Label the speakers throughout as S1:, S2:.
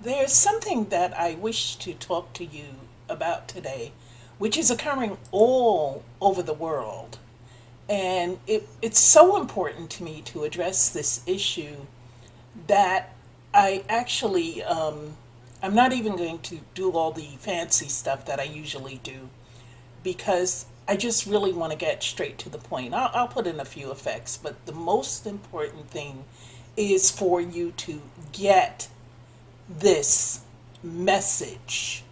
S1: There's something that I wish to talk to you about today, which is occurring all over the world. And it's so important to me to address this issue that I'm not even going to do all the fancy stuff that I usually do because I just really want to get straight to the point. I'll put in a few effects, but the most important thing is for you to get this message.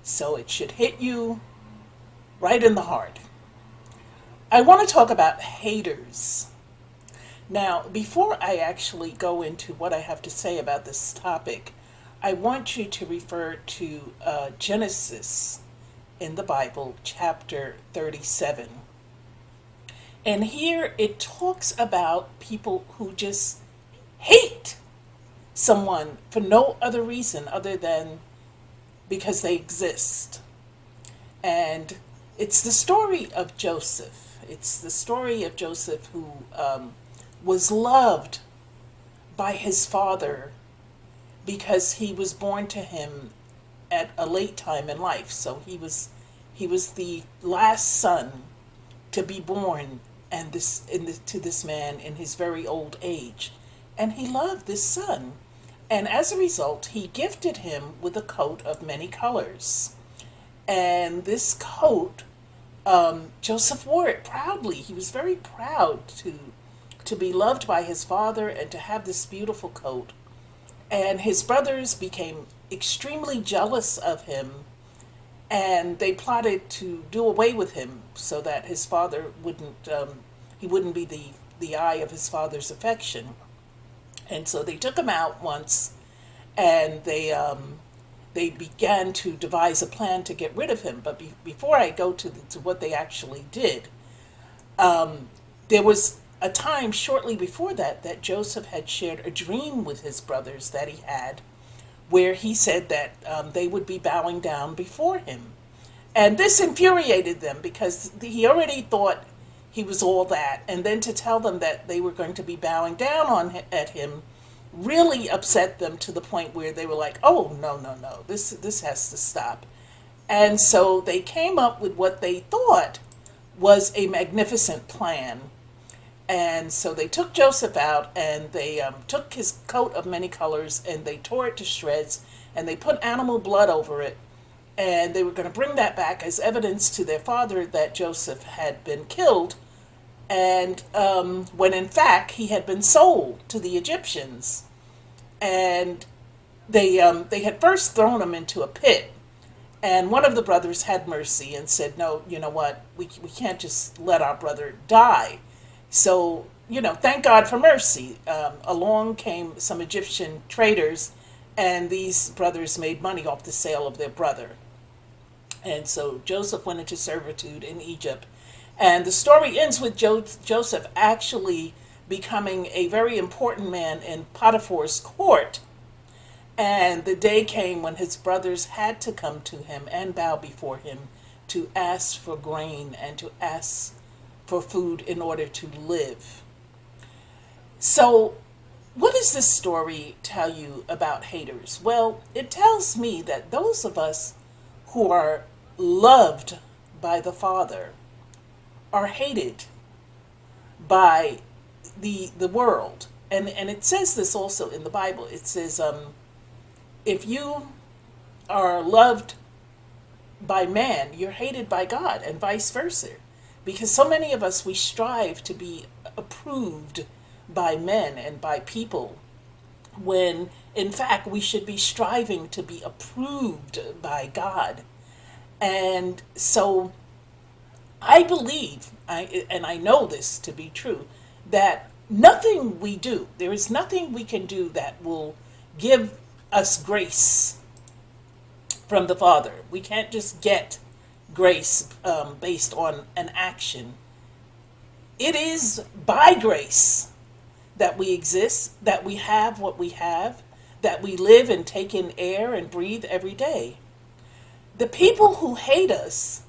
S1: So it should hit you right in the heart. I want to talk about haters. Now, before I actually go into what I have to say about this topic, I want you to refer to Genesis in the Bible, chapter 37. And here it talks about people who just hate someone for no other reason other than because they exist. And it's the story of Joseph. It's the story of Joseph who was loved by his father because he was born to him at a late time in life. So he was the last son to be born and to this man in his very old age. And he loved this son. And as a result, he gifted him with a coat of many colors. And this coat, Joseph wore it proudly. He was very proud to be loved by his father and to have this beautiful coat. And his brothers became extremely jealous of him, and they plotted to do away with him so that his father he wouldn't be the eye of his father's affection. And so they took him out once, and they began to devise a plan to get rid of him. But before I go to what they actually did, there was a time shortly before that Joseph had shared a dream with his brothers that he had, where he said that they would be bowing down before him. And this infuriated them because he already thought he was all that. And then to tell them that they were going to be bowing down at him really upset them to the point where they were like, oh, no, no, no, this has to stop. And so they came up with what they thought was a magnificent plan. And so they took Joseph out, and they took his coat of many colors and they tore it to shreds, and they put animal blood over it. And they were going to bring that back as evidence to their father that Joseph had been killed, and when in fact he had been sold to the Egyptians. And they had first thrown him into a pit. And one of the brothers had mercy and said, no, you know what, we can't just let our brother die. So, thank God for mercy. Along came some Egyptian traders, and these brothers made money off the sale of their brother. And so Joseph went into servitude in Egypt. And the story ends with Joseph actually becoming a very important man in Potiphar's court. And the day came when his brothers had to come to him and bow before him to ask for grain and to ask for food in order to live. So, what does this story tell you about haters? Well, it tells me that those of us who are loved by the Father are hated by the world. And it says this also in the Bible. It says, if you are loved by man, you're hated by God, and vice versa. Because so many of us, we strive to be approved by men and by people, when in fact we should be striving to be approved by God. And so I believe, and I know this to be true, that nothing we do, there is nothing we can do that will give us grace from the Father. We can't just get grace based on an action. It is by grace that we exist, that we have what we have, that we live and take in air and breathe every day. The people who hate us,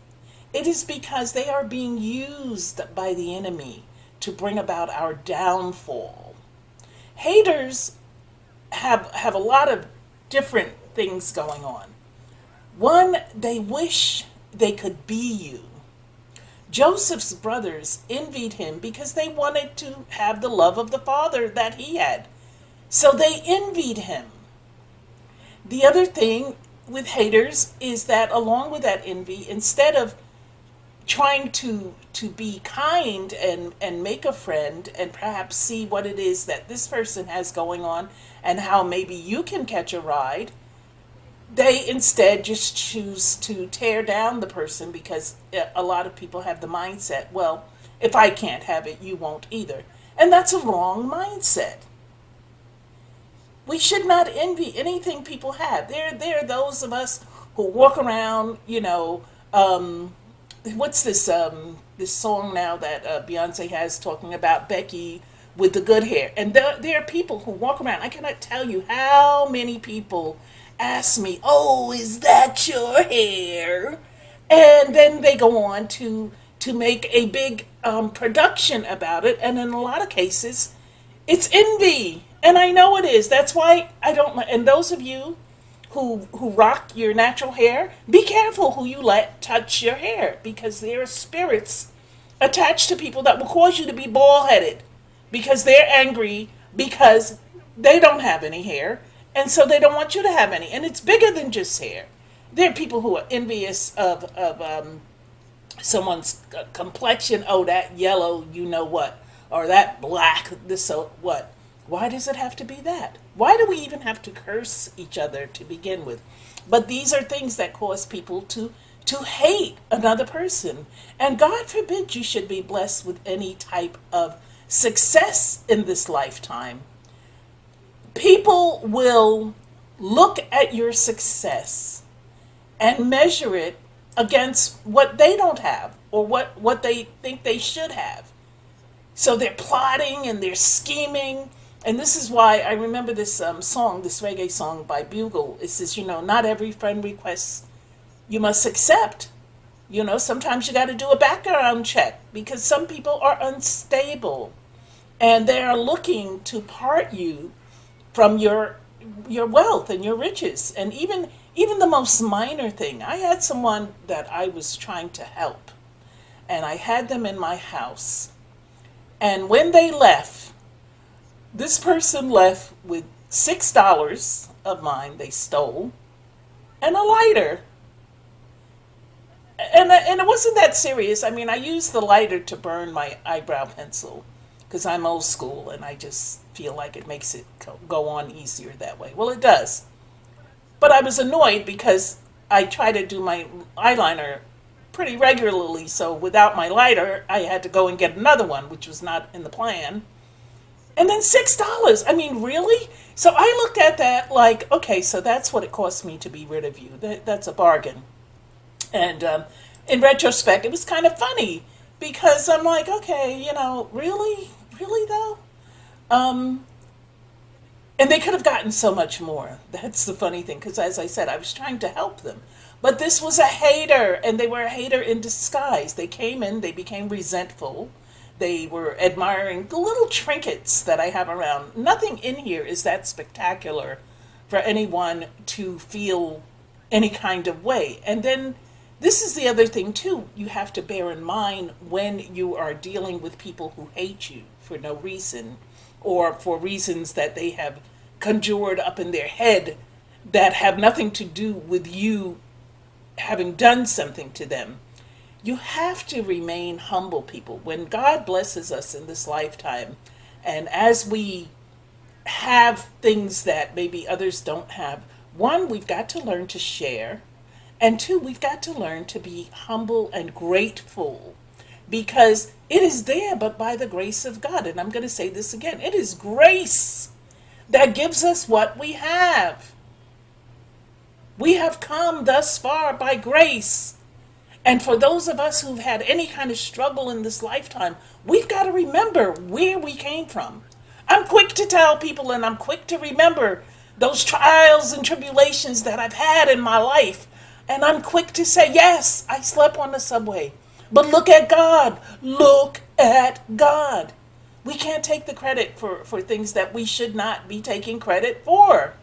S1: it is because they are being used by the enemy to bring about our downfall. Haters have a lot of different things going on. One, they wish they could be you. Joseph's brothers envied him because they wanted to have the love of the father that he had. So they envied him. The other thing with haters is that along with that envy, instead of trying to be kind and make a friend and perhaps see what it is that this person has going on and how maybe you can catch a ride, they instead just choose to tear down the person because a lot of people have the mindset, well, if I can't have it, you won't either. And that's a wrong mindset. We should not envy anything people have. There are those of us who walk around, what's this song now that Beyonce has talking about Becky with the good hair. And there are people who walk around. I cannot tell you how many people ask me, "Oh, is that your hair?" And then they go on to make a big production about it. And in a lot of cases, it's envy. And I know it is. That's why I don't. And those of you who rock your natural hair, be careful who you let touch your hair because there are spirits attached to people that will cause you to be bald headed because they're angry because they don't have any hair and so they don't want you to have any. And it's bigger than just hair. There are people who are envious of someone's complexion. Oh, that yellow, you know what, or that black, this so what. Why does it have to be that? Why do we even have to curse each other to begin with? But these are things that cause people to hate another person. And God forbid you should be blessed with any type of success in this lifetime. People will look at your success and measure it against what they don't have or what they think they should have. So they're plotting and they're scheming. And this is why I remember this song, this reggae song by Bugle. It says, not every friend request you must accept. Sometimes you got to do a background check because some people are unstable and they are looking to part you from your wealth and your riches. And even the most minor thing. I had someone that I was trying to help and I had them in my house. And when they left, this person left with $6 of mine they stole and a lighter. And it wasn't that serious. I mean, I used the lighter to burn my eyebrow pencil because I'm old school and I just feel like it makes it go on easier that way. Well, it does. But I was annoyed because I try to do my eyeliner pretty regularly. So without my lighter, I had to go and get another one, which was not in the plan. And then $6. I mean, really? So I looked at that like, okay, so that's what it cost me to be rid of you. That's a bargain. And in retrospect, it was kind of funny because I'm like, okay, really? Really though? And they could have gotten so much more. That's the funny thing because as I said, I was trying to help them. But this was a hater and they were a hater in disguise. They came in, they became resentful. They were admiring the little trinkets that I have around. Nothing in here is that spectacular for anyone to feel any kind of way. And then this is the other thing too. You have to bear in mind when you are dealing with people who hate you for no reason or for reasons that they have conjured up in their head that have nothing to do with you having done something to them. You have to remain humble, people. When God blesses us in this lifetime, and as we have things that maybe others don't have, one, we've got to learn to share, and two, we've got to learn to be humble and grateful because it is there but by the grace of God. And I'm going to say this again. It is grace that gives us what we have. We have come thus far by grace. And for those of us who've had any kind of struggle in this lifetime, we've got to remember where we came from. I'm quick to tell people and I'm quick to remember those trials and tribulations that I've had in my life. And I'm quick to say, yes, I slept on the subway. But look at God. Look at God. We can't take the credit for things that we should not be taking credit for.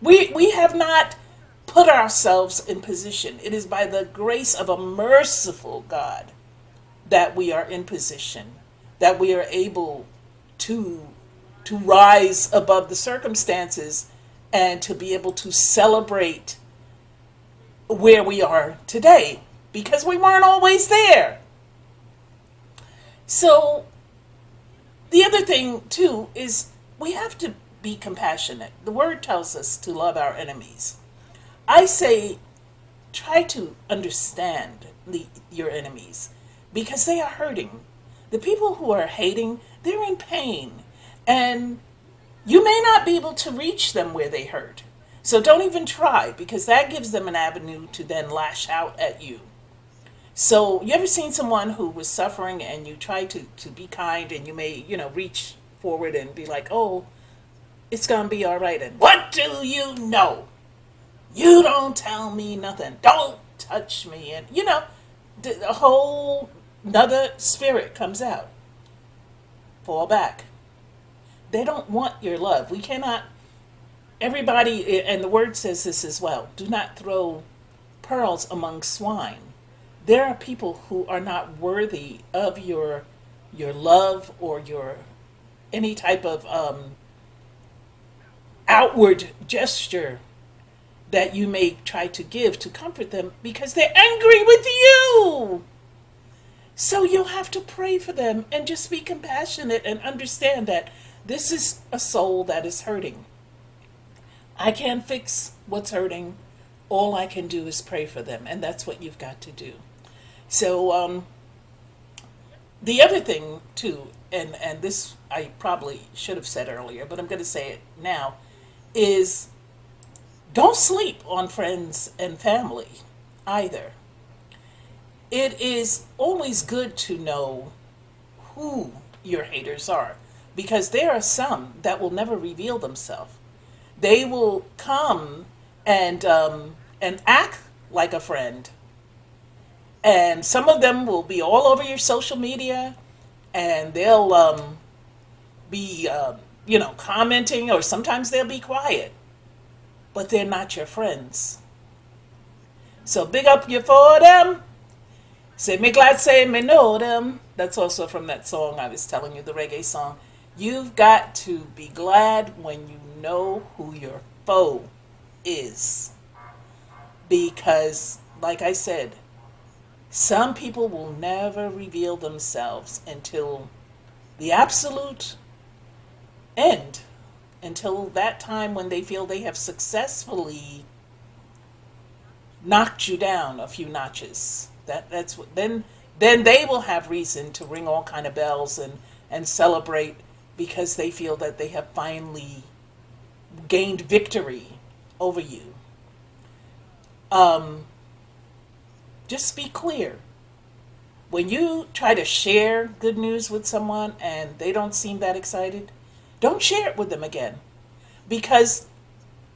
S1: We have not put ourselves in position. It is by the grace of a merciful God that we are in position, that we are able to rise above the circumstances and to be able to celebrate where we are today because we weren't always there. So the other thing too is we have to be compassionate. The word tells us to love our enemies. I say try to understand your enemies because they are hurting. The people who are hating, they're in pain. And you may not be able to reach them where they hurt. So don't even try because that gives them an avenue to then lash out at you. So you ever seen someone who was suffering and you try to be kind and you may, reach forward and be like, oh, it's going to be all right. And what do you know? You don't tell me nothing. Don't touch me. And, the whole another spirit comes out. Fall back. They don't want your love. We cannot, everybody, and the word says this as well, do not throw pearls among swine. There are people who are not worthy of your love or your any type of outward gesture that you may try to give to comfort them because they're angry with you. So you'll have to pray for them and just be compassionate and understand that this is a soul that is hurting. I can't fix what's hurting. All I can do is pray for them, and that's what you've got to do. So the other thing too, and this I probably should have said earlier, but I'm going to say it now, is don't sleep on friends and family either. It is always good to know who your haters are because there are some that will never reveal themselves. They will come and act like a friend, and some of them will be all over your social media, and they'll be commenting, or sometimes they'll be quiet, but they're not your friends. So big up you for them. Say me glad say me know them. That's also from that song I was telling you, the reggae song. You've got to be glad when you know who your foe is. Because, like I said, some people will never reveal themselves until the absolute end, until that time when they feel they have successfully knocked you down a few notches. That's what then they will have reason to ring all kind of bells and celebrate because they feel that they have finally gained victory over you. Just be clear. When you try to share good news with someone and they don't seem that excited, don't share it with them again. Because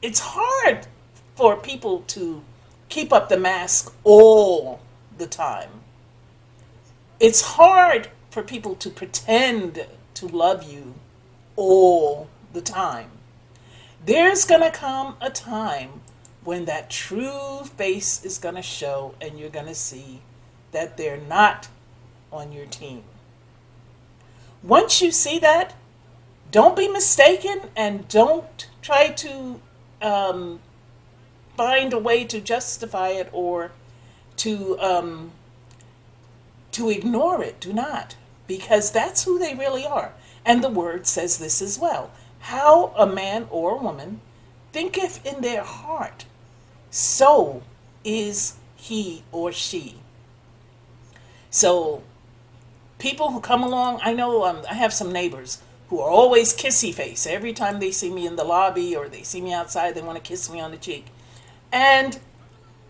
S1: it's hard for people to keep up the mask all the time. It's hard for people to pretend to love you all the time. There's going to come a time when that true face is going to show and you're going to see that they're not on your team. Once you see that, don't be mistaken and don't try to find a way to justify it or to ignore it. Do not, because that's who they really are. And the word says this as well. How a man or a woman thinketh in their heart, so is he or she. So people who come along, I know I have some neighbors who are always kissy face. Every time they see me in the lobby or they see me outside, they want to kiss me on the cheek. And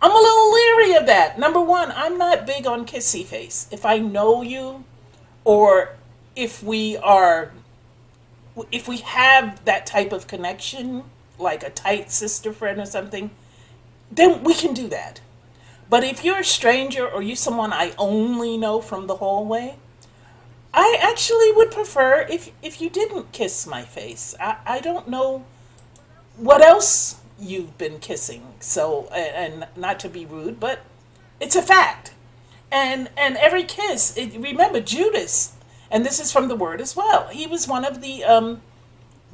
S1: I'm a little leery of that. Number one, I'm not big on kissy face. If I know you, or if we have that type of connection, like a tight sister friend or something, then we can do that. But if you're a stranger or you're someone I only know from the hallway, I actually would prefer if you didn't kiss my face. I don't know what else you've been kissing. So, and not to be rude, but it's a fact. And every kiss, remember Judas, and this is from the word as well. He was one of the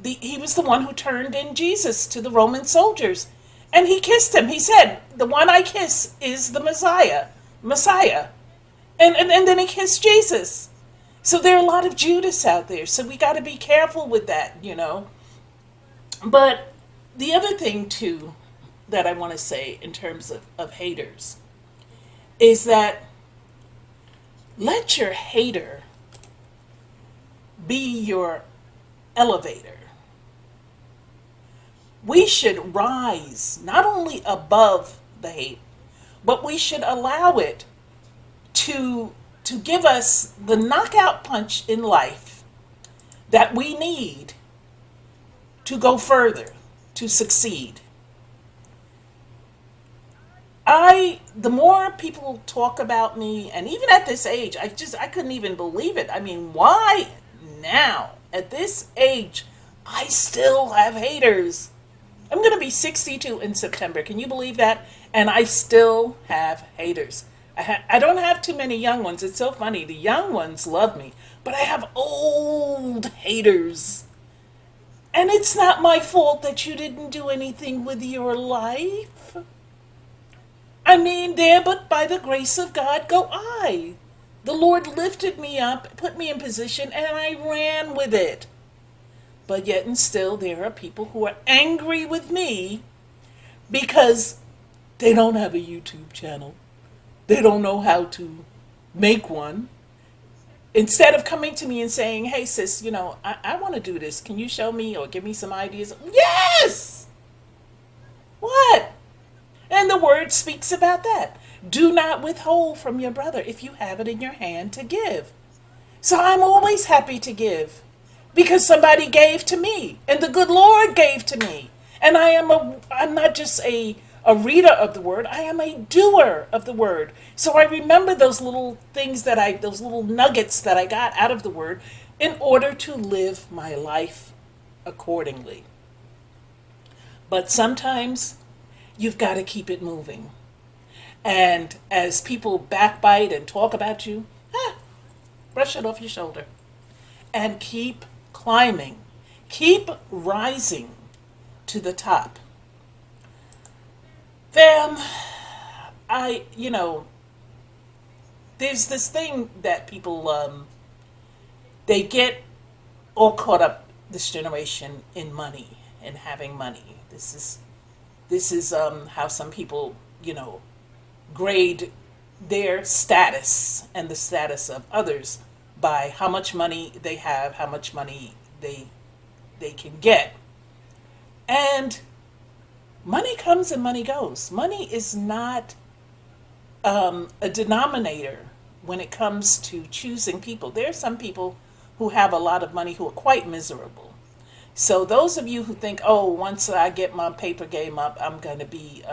S1: he was the one who turned in Jesus to the Roman soldiers, and he kissed him. He said, "The one I kiss is the Messiah," and then he kissed Jesus. So there are a lot of Judas out there. So we got to be careful with that. But the other thing too that I want to say in terms of haters is that let your hater be your elevator. We should rise not only above the hate, but we should allow it to give us the knockout punch in life that we need to go further, to succeed. The more people talk about me, and even at this age, I couldn't even believe it. I mean, why now, at this age, I still have haters? I'm going to be 62 in September. Can you believe that? And I still have haters. I don't have too many young ones. It's so funny. The young ones love me, but I have old haters. And it's not my fault that you didn't do anything with your life. I mean, there but by the grace of God go I. The Lord lifted me up, put me in position, and I ran with it. But yet and still, there are people who are angry with me because they don't have a YouTube channel. They don't know how to make one. Instead of coming to me and saying, "Hey, sis, I want to do this. Can you show me or give me some ideas?" Yes! What? And the word speaks about that. Do not withhold from your brother if you have it in your hand to give. So I'm always happy to give because somebody gave to me and the good Lord gave to me. And I'm not just a reader of the word, I am a doer of the word. So I remember those little things those little nuggets that I got out of the word in order to live my life accordingly. But sometimes you've got to keep it moving. And as people backbite and talk about you, brush it off your shoulder and keep climbing. Keep rising to the top. Fam, there's this thing that people, they get all caught up this generation in money and having money. This is how some people, grade their status and the status of others by how much money they have, how much money they can get. And money comes and money goes. Money is not a denominator when it comes to choosing people. There are some people who have a lot of money who are quite miserable. So those of you who think, "Oh, once I get my paper game up, I'm going to be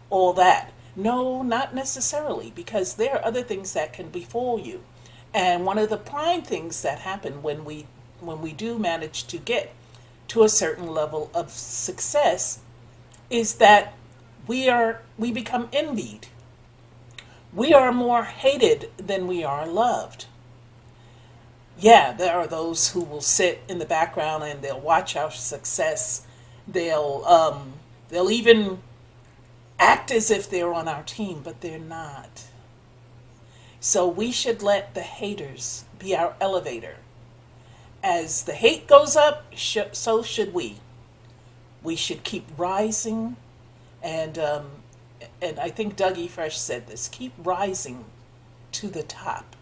S1: all that." No, not necessarily, because there are other things that can befall you. And one of the prime things that happen when we do manage to get to a certain level of success is that we become envied. We are more hated than we are loved. Yeah, there are those who will sit in the background and they'll watch our success. They'll even act as if they're on our team, but they're not. So we should let the haters be our elevator. As the hate goes up, so should we. We should keep rising, and I think Dougie Fresh said this: keep rising to the top.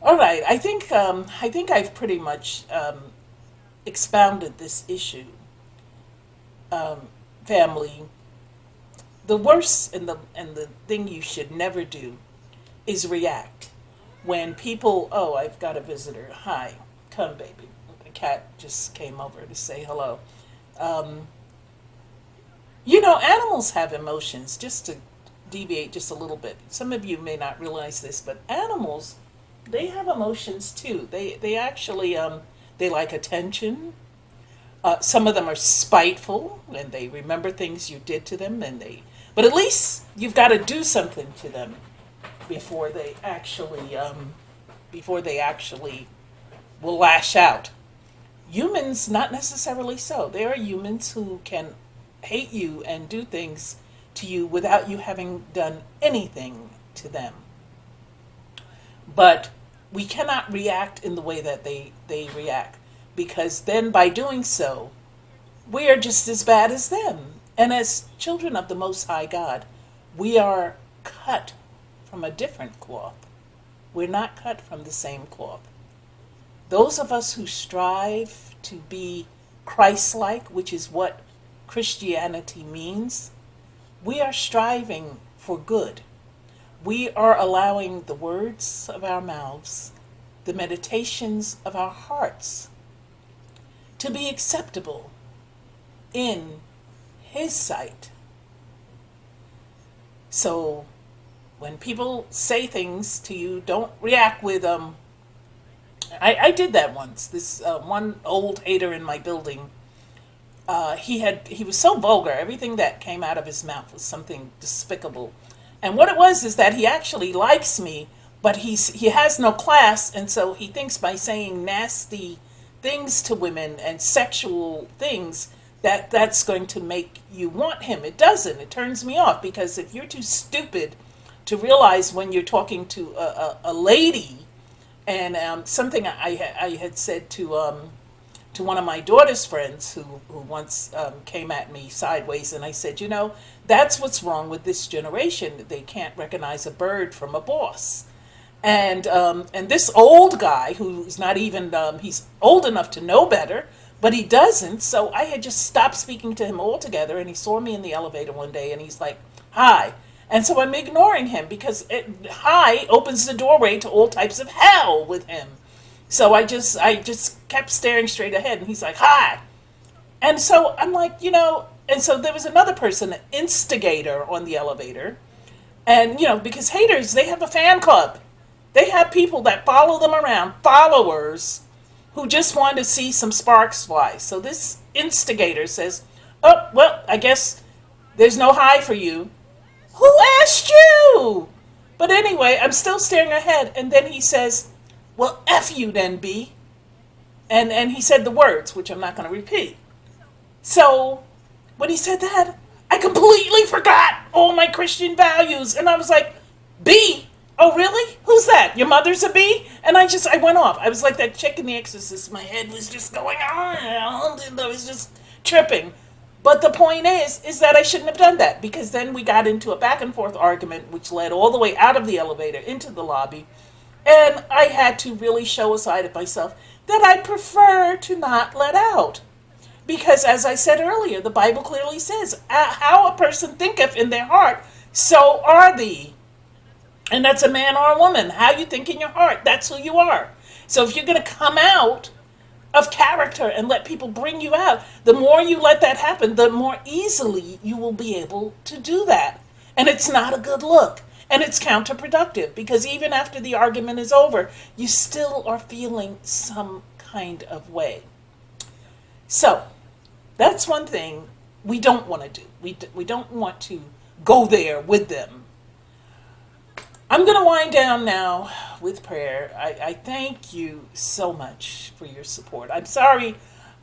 S1: All right, I think I've pretty much expounded this issue, family. The worst and the thing you should never do is react when people. Oh, I've got a visitor. Hi, come, baby. The cat just came over to say hello. Animals have emotions. Just to deviate just a little bit, some of you may not realize this, but animals, they have emotions too. They actually they like attention. Some of them are spiteful and they remember things you did to them, but at least you've got to do something to them before they actually, will lash out. Humans, not necessarily so. There are humans who can hate you and do things to you without you having done anything to them. But we cannot react in the way that they react, because then by doing so, we are just as bad as them. And as children of the Most High God, we are cut from a different cloth. We're not cut from the same cloth. Those of us who strive to be Christ-like, which is what Christianity means, we are striving for good. We are allowing the words of our mouths, the meditations of our hearts, to be acceptable in His sight. So when people say things to you, don't react with I did that once. This one old hater in my building, he was so vulgar. Everything that came out of his mouth was something despicable. And what it was is that he actually likes me, but he has no class, and so he thinks by saying nasty things to women and sexual things that's going to make you want him. It doesn't. It turns me off, because if you're too stupid to realize when you're talking to a lady, and something I had said to one of my daughter's friends who once came at me sideways, and I said, that's what's wrong with this generation. They can't recognize a bird from a boss. And this old guy, who's not even, he's old enough to know better, but he doesn't. So I had just stopped speaking to him altogether, and he saw me in the elevator one day, and he's like, hi. And so I'm ignoring him, because hi opens the doorway to all types of hell with him. So I just kept staring straight ahead, and he's like, hi. And so I'm like, and so there was another person, an instigator on the elevator. And, because haters, they have a fan club. They have people that follow them around, followers, who just want to see some sparks fly. So this instigator says, oh, well, I guess there's no hi for you. Who asked you? But anyway, I'm still staring ahead, and then he says, well, F you then, B. And he said the words, which I'm not going to repeat. So when he said that, I completely forgot all my Christian values. And I was like, B? Oh, really? Who's that? Your mother's a B? And I went off. I was like that chick in The Exorcist. My head was just going on. I was just tripping. But the point is that I shouldn't have done that, because then we got into a back and forth argument, which led all the way out of the elevator into the lobby. And I had to really show a side of myself that I prefer to not let out. Because as I said earlier, the Bible clearly says, how a person thinketh in their heart, so are they. And that's a man or a woman. How you think in your heart, that's who you are. So if you're going to come out of character and let people bring you out, the more you let that happen, the more easily you will be able to do that. And it's not a good look. And it's counterproductive, because even after the argument is over, you still are feeling some kind of way. So that's one thing we don't want to do. We don't want to go there with them. I'm going to wind down now with prayer. I thank you so much for your support. I'm sorry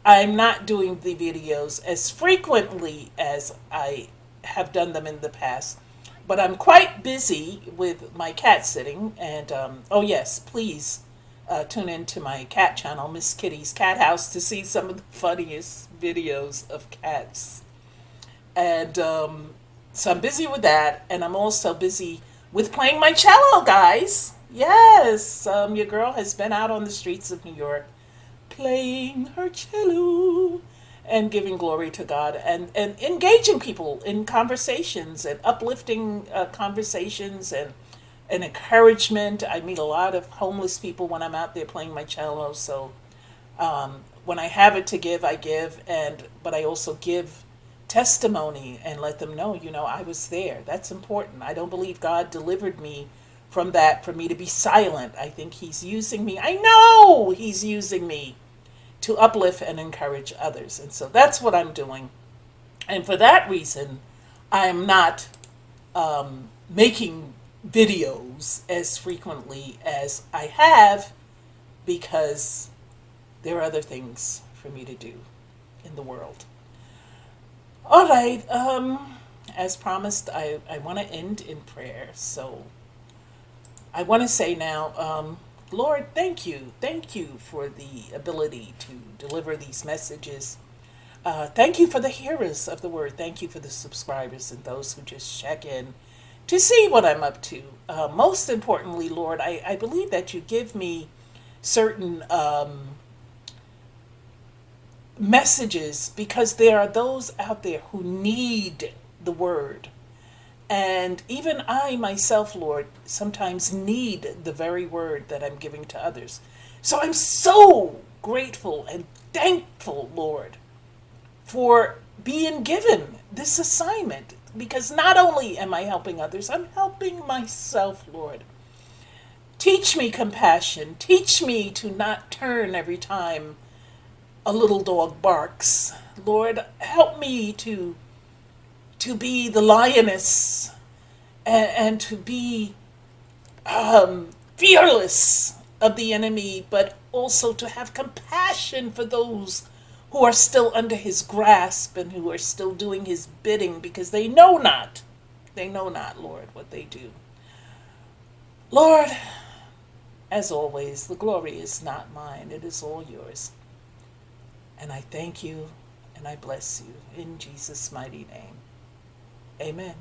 S1: I'm not doing the videos as frequently as I have done them in the past, but I'm quite busy with my cat sitting. And oh yes, please tune into my cat channel, Miss Kitty's Cat House, to see some of the funniest videos of cats. And so I'm busy with that, and I'm also busy with playing my cello, guys. Yes, your girl has been out on the streets of New York playing her cello and giving glory to God, and engaging people in conversations and uplifting conversations and encouragement. I meet a lot of homeless people when I'm out there playing my cello. So when I have it to give, I give, but I also give testimony and let them know, I was there. That's important. I don't believe God delivered me from that for me to be silent. I think He's using me. I know He's using me to uplift and encourage others. And so that's what I'm doing. And for that reason, I'm not making videos as frequently as I have, because there are other things for me to do in the world. All right. As promised, I want to end in prayer. So I want to say now, Lord, thank you. Thank you for the ability to deliver these messages. Thank you for the hearers of the word. Thank you for the subscribers and those who just check in to see what I'm up to. Most importantly, Lord, I believe that you give me certain messages because there are those out there who need the word. And even I myself, Lord, sometimes need the very word that I'm giving to others. So I'm so grateful and thankful, Lord, for being given this assignment, because not only am I helping others, I'm helping myself, Lord. Teach me compassion. Teach me to not turn every time a little dog barks. Lord, help me to be the lioness, and to be fearless of the enemy, but also to have compassion for those who are still under his grasp and who are still doing his bidding, because they know not, Lord, what they do. Lord, as always, the glory is not mine, it is all yours. And I thank you and I bless you in Jesus' mighty name. Amen.